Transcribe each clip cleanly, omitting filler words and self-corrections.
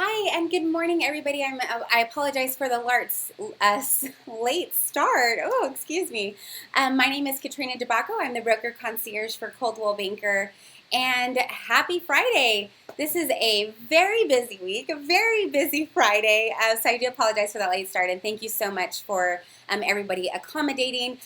Hi and good morning, everybody. I apologize for the late start. Oh, excuse me. My name is Katrina DeBacco. I'm the broker concierge for Coldwell Banker, and happy Friday. This is a very busy week, a very busy Friday. So I do apologize for that late start, and thank you so much for everybody accommodating.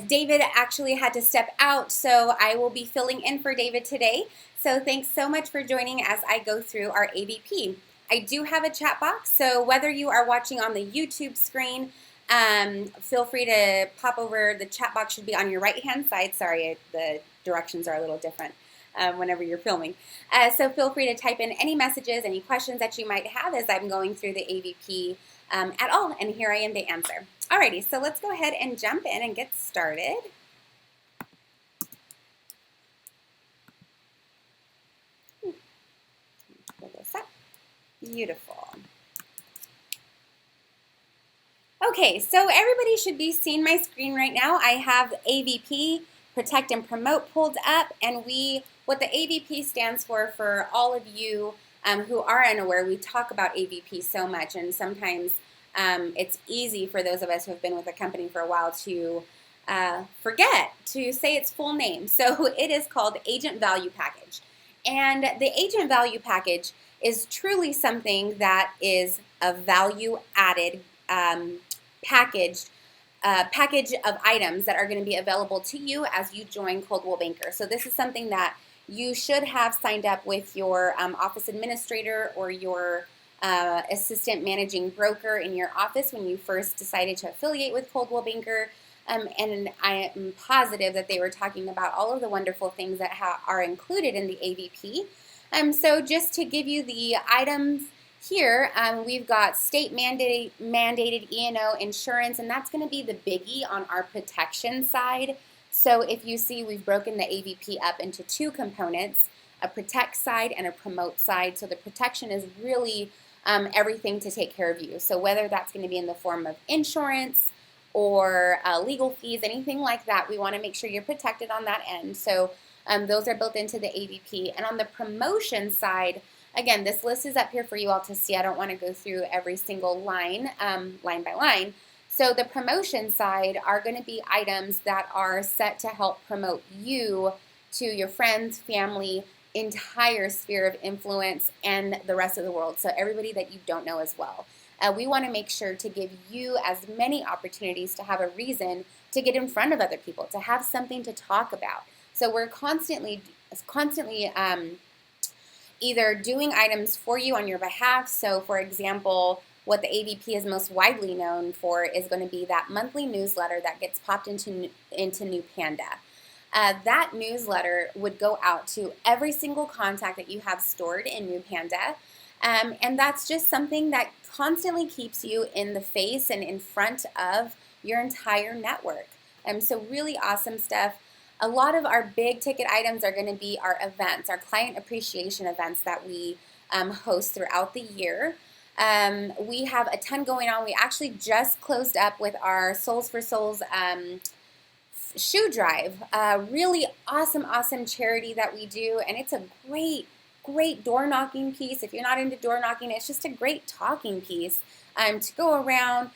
David actually had to step out, so I will be filling in for David today. So thanks so much for joining as I go through our AVP. I do have a chat box, so whether you are watching on the YouTube screen, feel free to pop over. The chat box should be on your right-hand side. Sorry, the directions are a little different whenever you're filming. So feel free to type in any messages, any questions that you might have as I'm going through the AVP at all, and here I am to answer. Alrighty, so let's go ahead and jump in and get started. Pull this up. Beautiful. Okay, so everybody should be seeing my screen right now. I have AVP, Protect and Promote, pulled up, and what the AVP stands for all of you who are unaware, we talk about AVP so much, and sometimes it's easy for those of us who have been with the company for a while to forget to say its full name. So it is called Agent Value Package. And the Agent Value Package is truly something that is a value-added package of items that are going to be available to you as you join Coldwell Banker. So this is something that you should have signed up with your office administrator or your assistant managing broker in your office when you first decided to affiliate with Coldwell Banker. And I am positive that they were talking about all of the wonderful things that are included in the AVP. So just to give you the items here, we've got state mandated E&O insurance, and that's going to be the biggie on our protection side. So if you see, we've broken the AVP up into two components, a protect side and a promote side. So the protection is really everything to take care of you. So whether that's going to be in the form of insurance or legal fees, anything like that, we want to make sure you're protected on that end. So those are built into the AVP. And on the promotion side, again, this list is up here for you all to see. I don't want to go through every single line, line by line. So the promotion side are going to be items that are set to help promote you to your friends, family, entire sphere of influence, and the rest of the world. So everybody that you don't know as well. We want to make sure to give you as many opportunities to have a reason to get in front of other people, to have something to talk about. So we're constantly either doing items for you on your behalf. So for example, what the AVP is most widely known for is going to be that monthly newsletter that gets popped into New Panda. That newsletter would go out to every single contact that you have stored in New Panda. And that's just something that constantly keeps you in the face and in front of your entire network. So really awesome stuff. A lot of our big ticket items are going to be our events, our client appreciation events that we host throughout the year. We have a ton going on. We actually just closed up with our Souls for Souls shoe drive. Really awesome charity that we do, and it's a great door knocking piece. If you're not into door knocking, it's just a great talking piece to go around,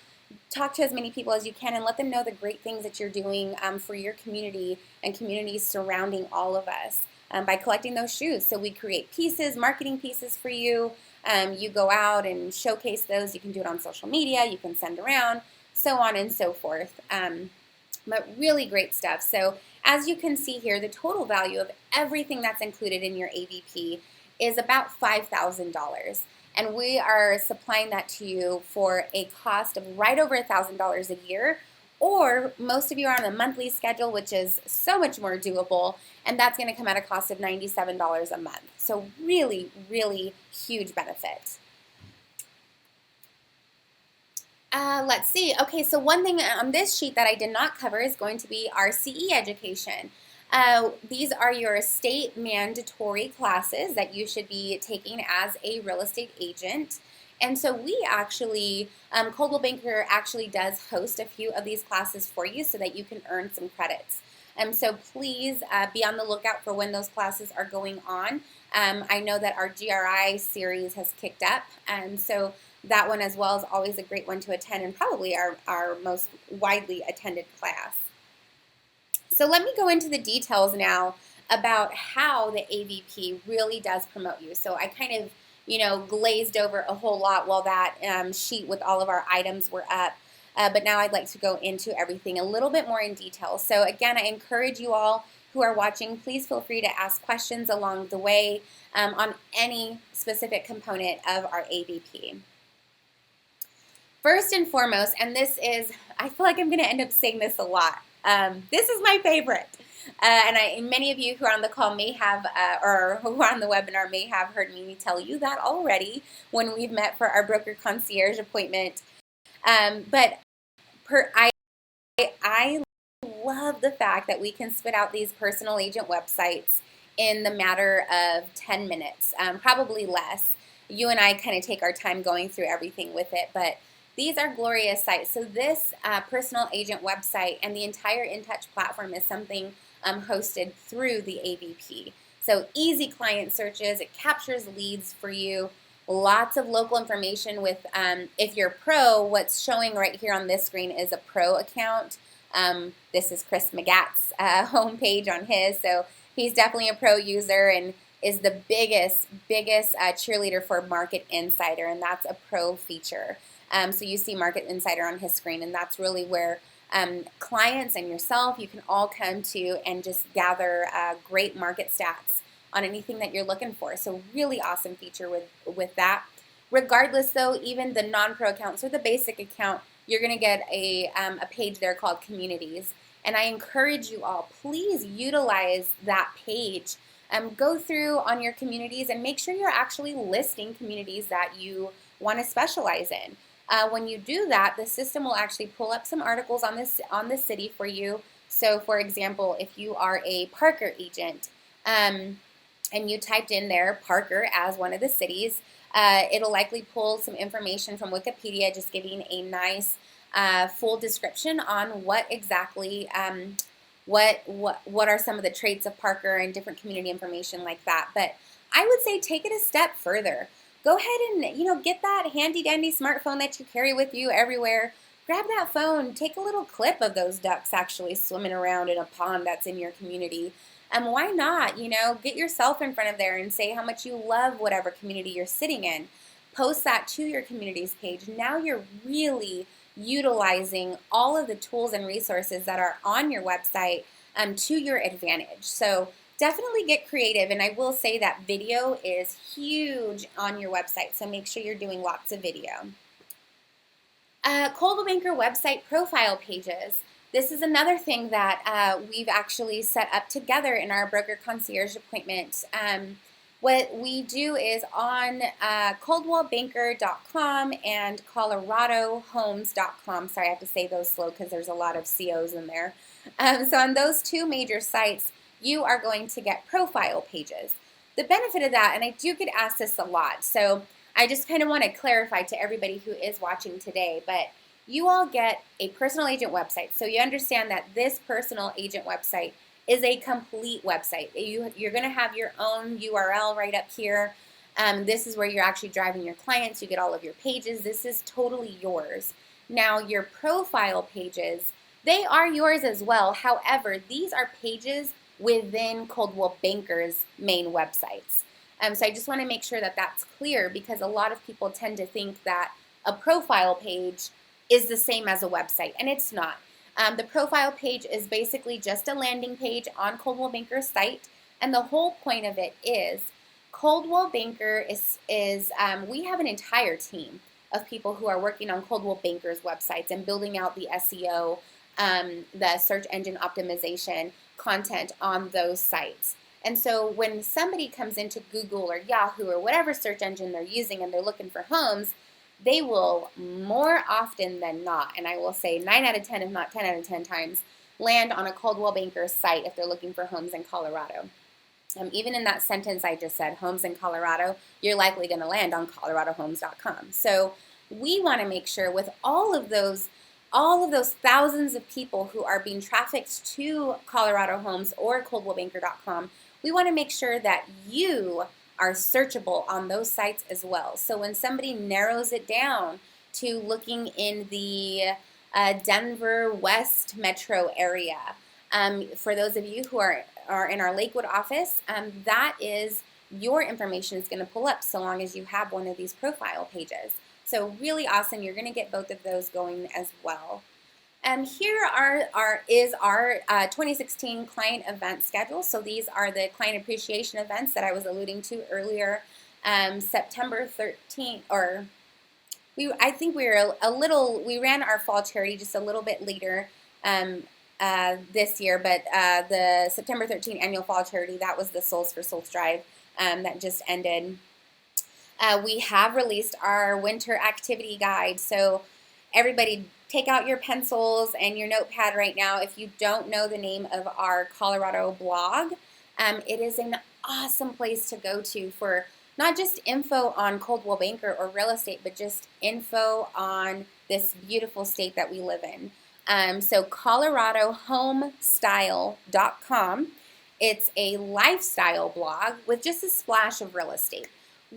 talk to as many people as you can, and let them know the great things that you're doing for your community and communities surrounding all of us by collecting those shoes. So we create pieces, marketing pieces for you. You go out and showcase those. You can do it on social media. You can send around, so on and so forth. But really great stuff. So as you can see here, the total value of everything that's included in your AVP is about $5,000. And we are supplying that to you for a cost of right over $1,000 a year, or most of you are on a monthly schedule, which is so much more doable, and that's going to come at a cost of $97 a month. So really huge benefit. Let's see. Okay, so one thing on this sheet that I did not cover is going to be our CE education. These are your state mandatory classes that you should be taking as a real estate agent. And so we actually, Coldwell Banker actually does host a few of these classes for you so that you can earn some credits. So please be on the lookout for when those classes are going on. I know that our GRI series has kicked up, so that one as well is always a great one to attend, and probably our most widely attended class. So let me go into the details now about how the AVP really does promote you. So I kind of, glazed over a whole lot while that sheet with all of our items were up. But now I'd like to go into everything a little bit more in detail. So again, I encourage you all who are watching, please feel free to ask questions along the way on any specific component of our AVP. First and foremost, and this is, I feel like I'm going to end up saying this a lot. This is my favorite. And many of you who are on the call may have, or who are on the webinar may have heard me tell you that already when we've met for our broker concierge appointment. But I love the fact that we can spit out these personal agent websites in the matter of 10 minutes, probably less. You and I kind of take our time going through everything with it, but these are glorious sites. So this personal agent website and the entire InTouch platform is something hosted through the AVP. So easy client searches, it captures leads for you, lots of local information with, if you're pro, what's showing right here on this screen is a pro account. This is Chris McGatt's homepage on his, so he's definitely a pro user and is the biggest cheerleader for Market Insider, and that's a pro feature. So you see Market Insider on his screen, and that's really where clients and yourself, you can all come to and just gather great market stats on anything that you're looking for. So really awesome feature with that. Regardless though, even the non-pro accounts or the basic account, you're going to get a page there called Communities. And I encourage you all, please utilize that page. Go through on your communities and make sure you're actually listing communities that you want to specialize in. When you do that, the system will actually pull up some articles on the city for you. So for example, if you are a Parker agent and you typed in there Parker as one of the cities, it'll likely pull some information from Wikipedia, just giving a nice full description on what exactly what are some of the traits of Parker and different community information like that. But I would say take it a step further. Go ahead and get that handy dandy smartphone that you carry with you everywhere. Grab that phone, take a little clip of those ducks actually swimming around in a pond that's in your community. Why not, get yourself in front of there and say how much you love whatever community you're sitting in. Post that to your communities page. Now you're really utilizing all of the tools and resources that are on your website to your advantage. So definitely get creative, and I will say that video is huge on your website, so make sure you're doing lots of video. Coldwell Banker website profile pages. This is another thing that we've actually set up together in our broker concierge appointment. What we do is on coldwellbanker.com and coloradohomes.com. Sorry, I have to say those slow because there's a lot of COs in there. So on those two major sites, you are going to get profile pages. The benefit of that, and I do get asked this a lot, so I just kind of want to clarify to everybody who is watching today, but you all get a personal agent website. So you understand that this personal agent website is a complete website. You're going to have your own URL right up here. This is where you're actually driving your clients. You get all of your pages. This is totally yours. Now, your profile pages, they are yours as well. However, these are pages within Coldwell Banker's main websites. So I just want to make sure that that's clear, because a lot of people tend to think that a profile page is the same as a website, and it's not. The profile page is basically just a landing page on Coldwell Banker's site, and the whole point of it is Coldwell Banker we have an entire team of people who are working on Coldwell Banker's websites and building out the SEO, the search engine optimization content on those sites. And so when somebody comes into Google or Yahoo or whatever search engine they're using and they're looking for homes, they will more often than not, and I will say 9 out of 10, if not 10 out of 10 times, land on a Coldwell Banker site if they're looking for homes in Colorado. Even in that sentence I just said, homes in Colorado, you're likely going to land on coloradohomes.com. So we want to make sure with all of those all of those thousands of people who are being trafficked to Colorado Homes or coldwellbanker.com, we want to make sure that you are searchable on those sites as well. So when somebody narrows it down to looking in the Denver West metro area, for those of you who are in our Lakewood office, that is your information is going to pull up so long as you have one of these profile pages. So really awesome. You're going to get both of those going as well. Here is our 2016 client event schedule. So these are the client appreciation events that I was alluding to earlier. September 13th, or I think we ran our fall charity just a little bit later this year, but the September 13th annual fall charity, that was the Souls for Souls drive that just ended. We have released our winter activity guide, so everybody take out your pencils and your notepad right now. If you don't know the name of our Colorado blog, it is an awesome place to go to for not just info on Coldwell Banker or real estate, but just info on this beautiful state that we live in. So coloradohomestyle.com. It's a lifestyle blog with just a splash of real estate.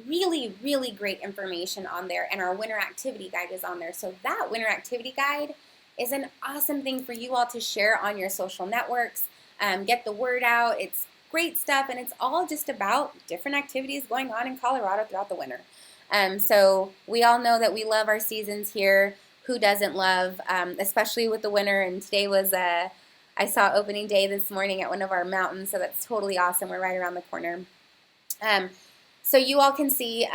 Really, really great information on there, and our winter activity guide is on there. So that winter activity guide is an awesome thing for you all to share on your social networks, get the word out. It's great stuff, and it's all just about different activities going on in Colorado throughout the winter. So we all know that we love our seasons here. Who doesn't love, especially with the winter? And today was, I saw opening day this morning at one of our mountains, so that's totally awesome. We're right around the corner. So you all can see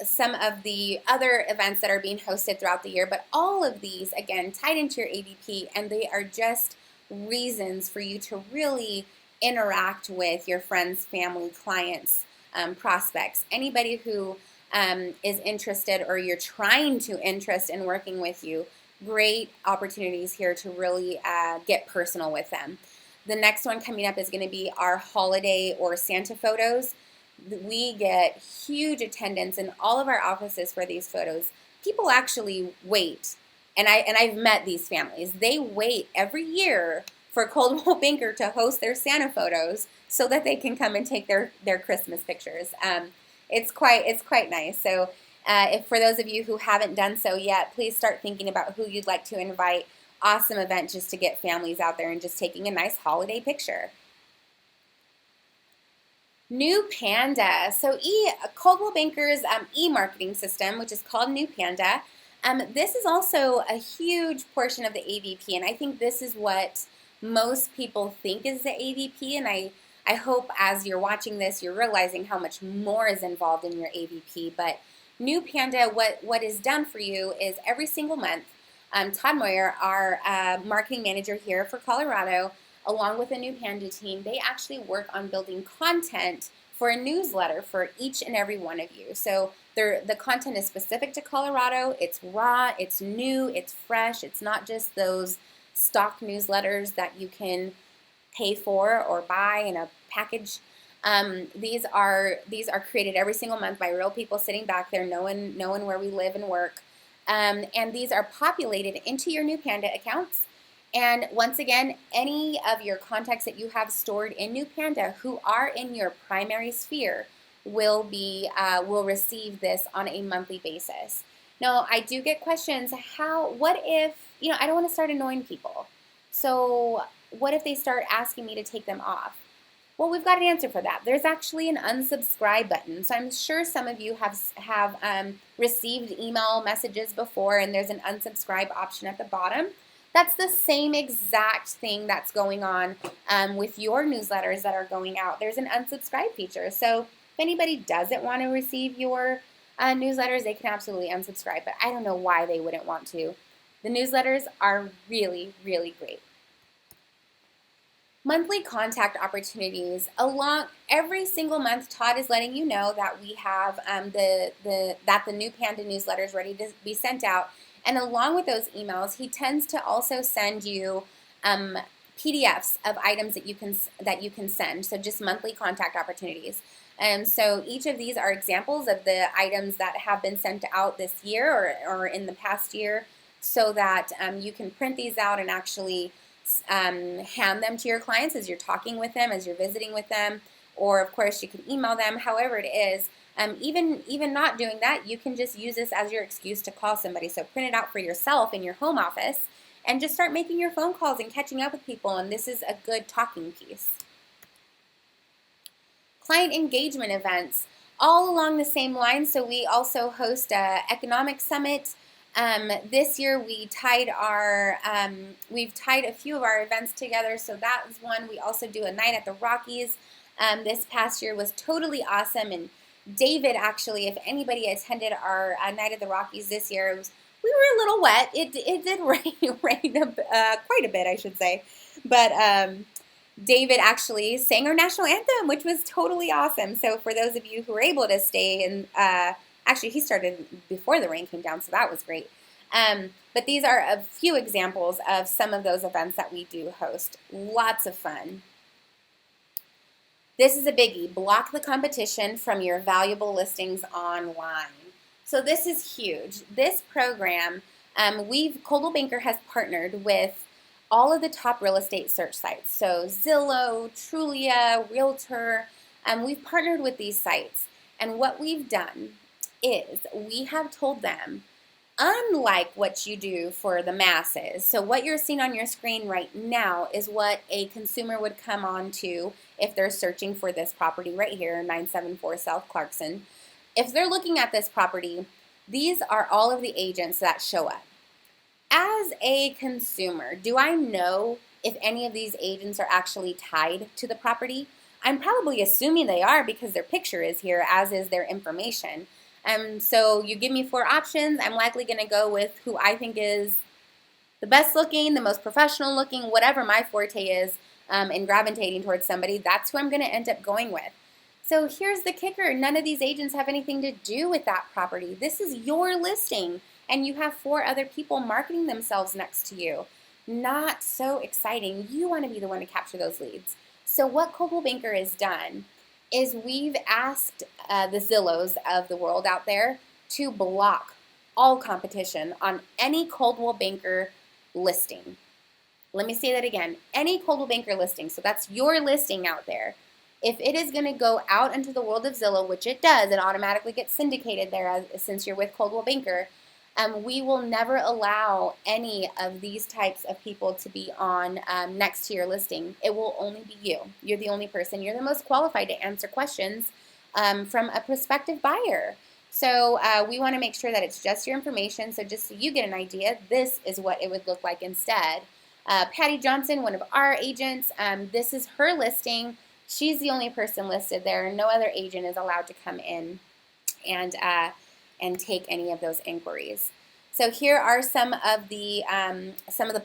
some of the other events that are being hosted throughout the year, but all of these, again, tied into your AVP, and they are just reasons for you to really interact with your friends, family, clients, prospects, anybody who is interested or you're trying to interest in working with you. Great opportunities here to really get personal with them. The next one coming up is going to be our holiday or Santa photos. We get huge attendance in all of our offices for these photos. People actually wait, and I've met these families. They wait every year for Coldwell Banker to host their Santa photos so that they can come and take their Christmas pictures. It's quite nice. So if for those of you who haven't done so yet, please start thinking about who you'd like to invite. Awesome event just to get families out there and just taking a nice holiday picture. New Panda. So Coldwell Banker's e-marketing system, which is called New Panda, this is also a huge portion of the AVP, and I think this is what most people think is the AVP, and I hope as you're watching this, you're realizing how much more is involved in your AVP. But New Panda, what is done for you is every single month, Todd Moyer, our marketing manager here for Colorado, along with the New Panda team, they actually work on building content for a newsletter for each and every one of you. So the content is specific to Colorado. It's raw, it's new, it's fresh. It's not just those stock newsletters that you can pay for or buy in a package. These are created every single month by real people sitting back there knowing where we live and work. And these are populated into your New Panda accounts. And once again, any of your contacts that you have stored in New Panda who are in your primary sphere will receive this on a monthly basis. Now, I do get questions, what if, I don't want to start annoying people. So what if they start asking me to take them off? Well, we've got an answer for that. There's actually an unsubscribe button. So I'm sure some of you have received email messages before, and there's an unsubscribe option at the bottom. That's the same exact thing that's going on with your newsletters that are going out. There's an unsubscribe feature. So if anybody doesn't want to receive your newsletters, they can absolutely unsubscribe. But I don't know why they wouldn't want to. The newsletters are really, really great. Monthly contact opportunities. Every single month, Todd is letting you know that we have the New Panda newsletter is ready to be sent out. And along with those emails, he tends to also send you PDFs of items that you can send. So just monthly contact opportunities. And so each of these are examples of the items that have been sent out this year or in the past year so that you can print these out and actually hand them to your clients as you're talking with them, as you're visiting with them, or of course you can email them, however it is. Even not doing that, you can just use this as your excuse to call somebody. So print it out for yourself in your home office and just start making your phone calls and catching up with people, and this is a good talking piece. Client engagement events, all along the same line. So we also host a economic summit. This year we've tied a few of our events together, so that was one. We also do a night at the Rockies. This past year was totally awesome, and David, actually, if anybody attended our night at the Rockies this year, we were a little wet. It did rain quite a bit, I should say, but David actually sang our national anthem, which was totally awesome. So for those of you who were able to stay, and actually he started before the rain came down, so that was great. But these are a few examples of some of those events that we do host. Lots of fun. This is a biggie. Block the competition from your valuable listings online. So this is huge. This program, Coldwell Banker has partnered with all of the top real estate search sites. So Zillow, Trulia, Realtor, we've partnered with these sites. And what we've done is we have told them, unlike what you do for the masses, so what you're seeing on your screen right now is what a consumer would come on to if they're searching for this property right here, 974 South Clarkson. If they're looking at this property, these are all of the agents that show up. As a consumer, do I know if any of these agents are actually tied to the property? I'm probably assuming they are because their picture is here, as is their information. So you give me 4 options, I'm likely going to go with who I think is the best looking, the most professional looking, whatever my forte is in gravitating towards somebody, that's who I'm going to end up going with. So here's the kicker. None of these agents have anything to do with that property. This is your listing, and you have 4 other people marketing themselves next to you. Not so exciting. You want to be the one to capture those leads. So what Coldwell Banker has done is we've asked the Zillows of the world out there to block all competition on any Coldwell Banker listing. Let me say that again. Any Coldwell Banker listing, so that's your listing out there. If it is going to go out into the world of Zillow, which it does, it automatically gets syndicated there since you're with Coldwell Banker, we will never allow any of these types of people to be on next to your listing. It will only be you. You're the only person. You're the most qualified to answer questions from a prospective buyer. So we want to make sure that it's just your information. So just so you get an idea, this is what it would look like instead. Patty Johnson, one of our agents, this is her listing. She's the only person listed there. No other agent is allowed to come in and take any of those inquiries. So here are some of the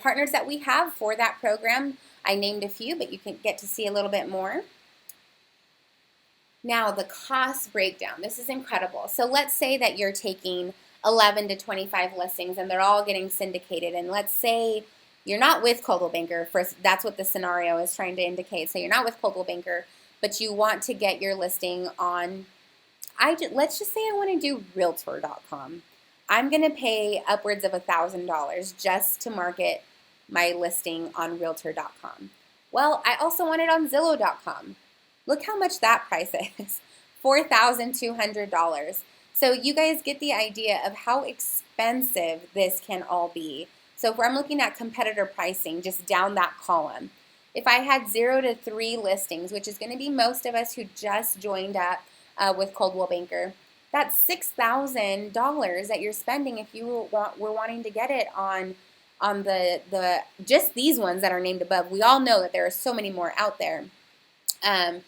partners that we have for that program. I named a few, but you can get to see a little bit more. Now the cost breakdown. This is incredible. So let's say that you're taking 11 to 25 listings and they're all getting syndicated, and let's say you're not with Coldwell Banker. First, that's what the scenario is trying to indicate. So you're not with Coldwell Banker, but you want to get your listing on, let's just say I want to do Realtor.com. I'm going to pay upwards of $1,000 just to market my listing on Realtor.com. Well, I also want it on Zillow.com. Look how much that price is, $4,200. So you guys get the idea of how expensive this can all be. So if I'm looking at competitor pricing, just down that column, if I had 0 to 3 listings, which is going to be most of us who just joined up with Coldwell Banker, that's $6,000 that you're spending if you were wanting to get it on the just these ones that are named above. We all know that there are so many more out there, and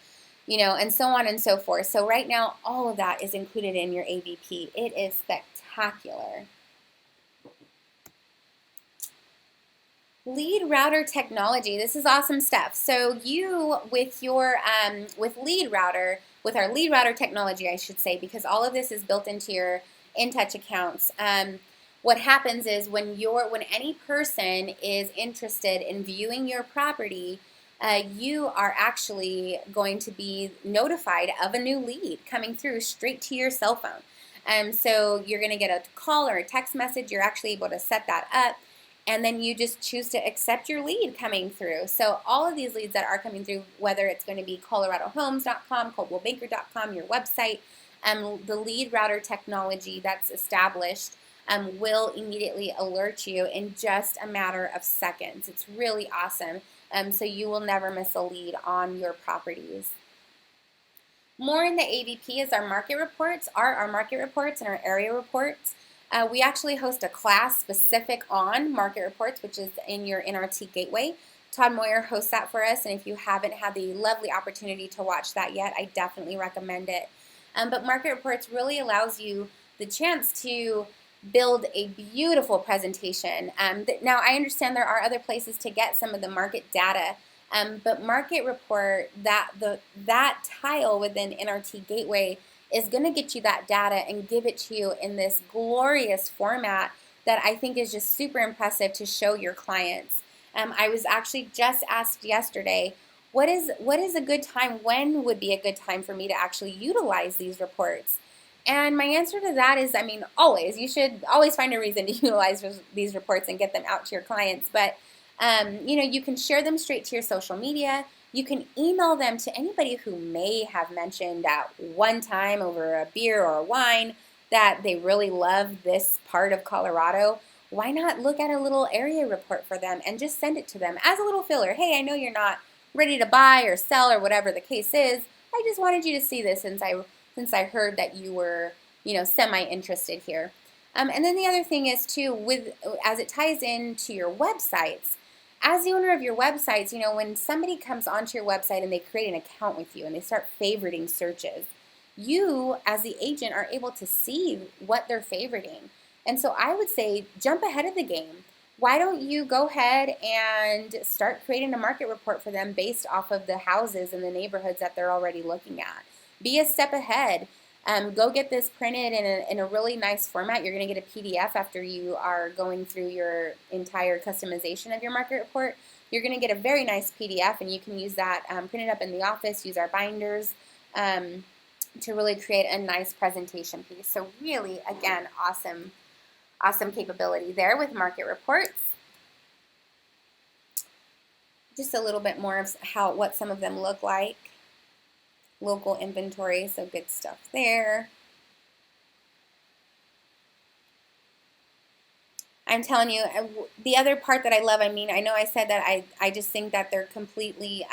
so on and so forth. So right now, all of that is included in your AVP. It is spectacular. Lead router technology. This is awesome stuff. So you, with your with our lead router technology, I should say, because all of this is built into your InTouch accounts. What happens is when any person is interested in viewing your property, you are actually going to be notified of a new lead coming through straight to your cell phone. So you're going to get a call or a text message. You're actually able to set that up. And then you just choose to accept your lead coming through. So all of these leads that are coming through, whether it's going to be coloradohomes.com, coldwellbanker.com, your website, the lead router technology that's established will immediately alert you in just a matter of seconds. It's really awesome. So you will never miss a lead on your properties. More in the AVP is our market reports, our market reports and our area reports. We actually host a class specific on market reports, which is in your NRT Gateway. Todd Moyer hosts that for us, and if you haven't had the lovely opportunity to watch that yet, I definitely recommend it. But market reports really allows you the chance to build a beautiful presentation. Now, I understand there are other places to get some of the market data, but market report, that tile within NRT Gateway is going to get you that data and give it to you in this glorious format that I think is just super impressive to show your clients. I was actually just asked yesterday, what is a good time, when would be a good time for me to actually utilize these reports? And my answer to that is, I mean, always. You should always find a reason to utilize these reports and get them out to your clients. But, you can share them straight to your social media. You can email them to anybody who may have mentioned at one time over a beer or a wine that they really love this part of Colorado. Why not look at a little area report for them and just send it to them as a little filler? Hey, I know you're not ready to buy or sell or whatever the case is. I just wanted you to see this since I heard that you were, semi-interested here. And then the other thing is too, as it ties into your websites, as the owner of your websites, when somebody comes onto your website and they create an account with you and they start favoriting searches, you as the agent are able to see what they're favoriting. And so I would say jump ahead of the game. Why don't you go ahead and start creating a market report for them based off of the houses and the neighborhoods that they're already looking at? Be a step ahead. Go get this printed in a really nice format. You're going to get a PDF after you are going through your entire customization of your market report. You're going to get a very nice PDF, and you can use that, print it up in the office, use our binders to really create a nice presentation piece. So really, again, awesome capability there with market reports. Just a little bit more of what some of them look like. Local inventory, so good stuff there. I'm telling you, the other part that I love, I know I said that I just think that they're completely,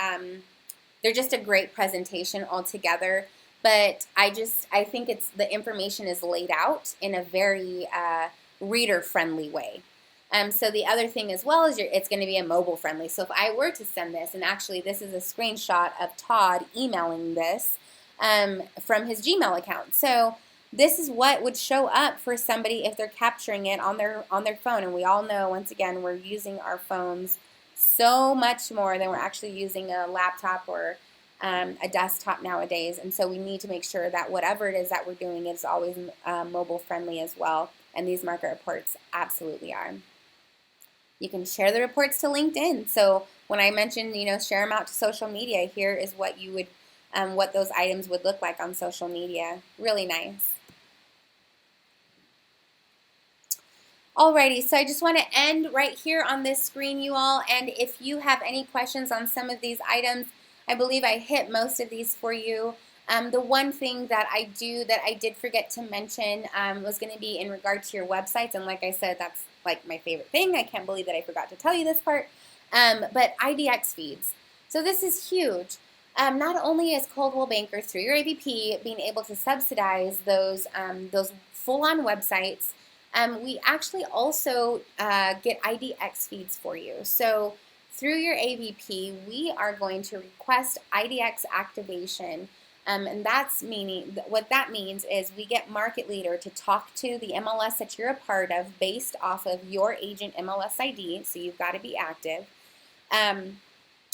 they're just a great presentation altogether, but I think the information is laid out in a very reader-friendly way. So the other thing as well is it's going to be a mobile friendly. So if I were to send this, and actually this is a screenshot of Todd emailing this from his Gmail account. So this is what would show up for somebody if they're capturing it on their phone. And we all know, once again, we're using our phones so much more than we're actually using a laptop or a desktop nowadays. And so we need to make sure that whatever it is that we're doing is always mobile friendly as well. And these market reports absolutely are. You can share the reports to LinkedIn. So when I mentioned, share them out to social media, here is what you would, what those items would look like on social media. Really nice. Alrighty, so I just want to end right here on this screen, you all. And if you have any questions on some of these items, I believe I hit most of these for you. The one thing that I did forget to mention was going to be in regard to your websites. And like I said, that's like my favorite thing. I can't believe that I forgot to tell you this part. But IDX feeds. So this is huge. Not only is Coldwell Banker through your AVP being able to subsidize those full-on websites, we actually also get IDX feeds for you. So through your AVP, we are going to request IDX activation. And what that means is we get Market Leader to talk to the MLS that you're a part of based off of your agent MLS ID, so you've got to be active.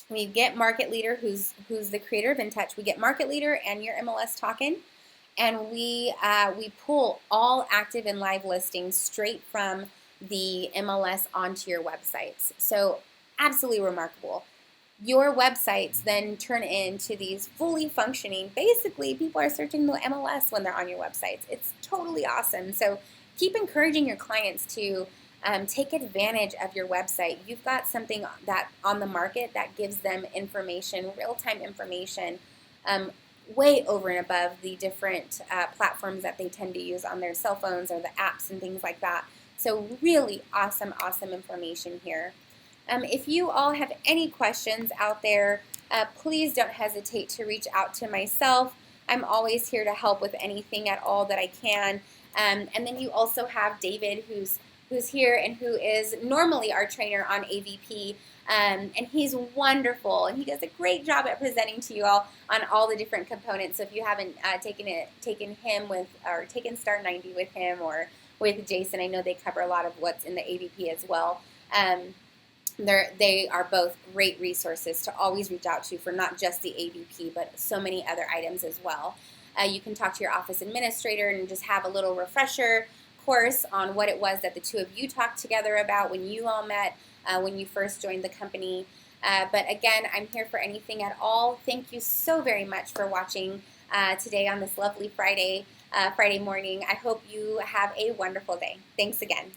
We get Market Leader, who's the creator of InTouch. We get Market Leader and your MLS talking, and we pull all active and live listings straight from the MLS onto your websites. So absolutely remarkable. your websites then turn into these fully functioning, basically people are searching the MLS when they're on your websites. It's totally awesome. So keep encouraging your clients to take advantage of your website. You've got something that on the market that gives them information, real-time information, way over and above the different platforms that they tend to use on their cell phones or the apps and things like that. So really awesome, awesome information here. If you all have any questions out there, please don't hesitate to reach out to myself. I'm always here to help with anything at all that I can. And then you also have David, who's here and who is normally our trainer on AVP. And he's wonderful, and he does a great job at presenting to you all on all the different components. So if you haven't taken him with, or taken Star 90 with him or with Jason, I know they cover a lot of what's in the AVP as well. They are both great resources to always reach out to for not just the AVP, but so many other items as well. You can talk to your office administrator and just have a little refresher course on what it was that the two of you talked together about when you all met, when you first joined the company. But again, I'm here for anything at all. Thank you so very much for watching today on this lovely Friday morning. I hope you have a wonderful day. Thanks again.